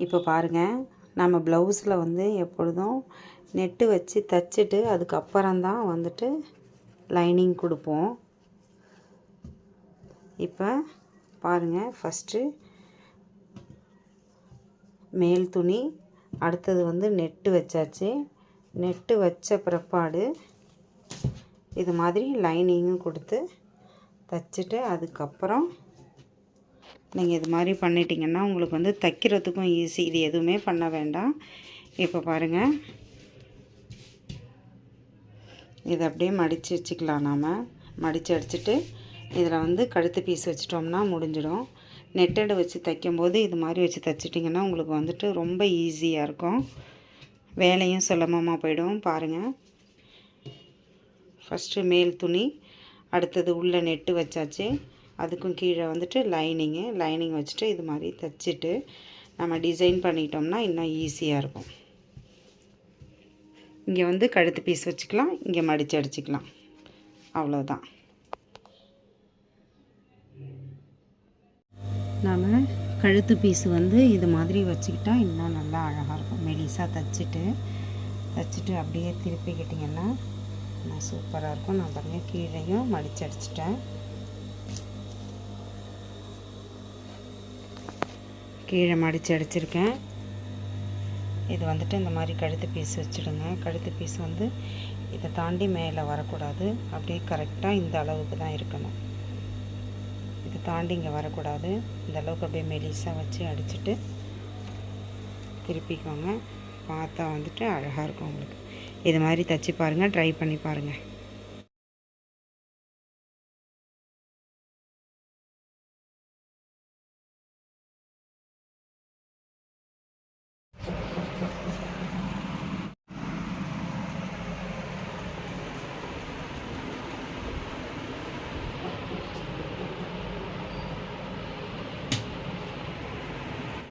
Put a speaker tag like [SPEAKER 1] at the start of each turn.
[SPEAKER 1] இப்போ பாருங்கள், நம்ம ப்ளவுஸில் வந்து எப்பொழுதும் நெட்டு வச்சு தைச்சிட்டு அதுக்கப்புறம்தான் வந்துட்டு லைனிங் கொடுப்போம். இப்போ பாருங்கள், ஃபஸ்ட்டு மேல் துணி, அடுத்தது வந்து நெட்டு வச்சாச்சு. நெட்டு வச்ச பிற்பாடு இது மாதிரி லைனிங்கும் கொடுத்து தைச்சிட்டு அதுக்கப்புறம் நீங்கள் இது மாதிரி பண்ணிட்டீங்கன்னா உங்களுக்கு வந்து தைக்கிறதுக்கும் ஈஸி. இது எதுவுமே பண்ண வேண்டாம். இப்போ பாருங்கள், இதை அப்படியே மடித்து வச்சுக்கலாம். நாம் மடித்து அடிச்சுட்டு இதில் வந்து கழுத்து பீஸ் வச்சிட்டோம்னா முடிஞ்சிடும். நெட்டடு வச்சு தைக்கும்போது இது மாதிரி வச்சு தைச்சிட்டிங்கன்னா உங்களுக்கு வந்துட்டு ரொம்ப ஈஸியாக இருக்கும். வேலையும் சுலபமாக போயிடும். பாருங்கள், ஃபஸ்ட்டு மேல் துணி, அடுத்தது உள்ள நெட்டு வச்சாச்சு. அதுக்கும் கீழே வந்துட்டு லைனிங் வச்சுட்டு இது மாதிரி தைச்சிட்டு நம்ம டிசைன் பண்ணிட்டோம்னா இன்னும் ஈஸியாக இருக்கும். இங்கே வந்து கழுத்து பீஸ் வச்சுக்கலாம், இங்கே மடித்து அடிச்சுக்கலாம். அவ்வளோதான். நாம் கழுத்து பீஸ் வந்து இது மாதிரி வச்சுக்கிட்டா இன்னும் நல்லா அழகாக இருக்கும். மெலிசாக தைச்சிட்டு அப்படியே திருப்பிக்கிட்டிங்கன்னா இன்னும் சூப்பராக இருக்கும். நான் பாருங்கள் கீழேயும் மடித்து அடிச்சிட்டேன். கீழே மடித்து அடிச்சிருக்கேன். இது வந்துட்டு இந்த மாதிரி கழுத்து பீஸ் வச்சுடுங்க. கழுத்து பீஸ் வந்து இதை தாண்டி மேலே வரக்கூடாது. அப்படியே கரெக்டாக இந்த அளவுக்கு தான் இருக்கணும். இதை தாண்டி இங்கே வரக்கூடாது. இந்த அளவுக்கு அப்படியே மெலிசாக வச்சு அடிச்சுட்டு திருப்பிக்கோங்க. பார்த்தா வந்துட்டு அழகாக இருக்கும் உங்களுக்கு. இது மாதிரி தைச்சி பாருங்கள், ட்ரை பண்ணி பாருங்கள்.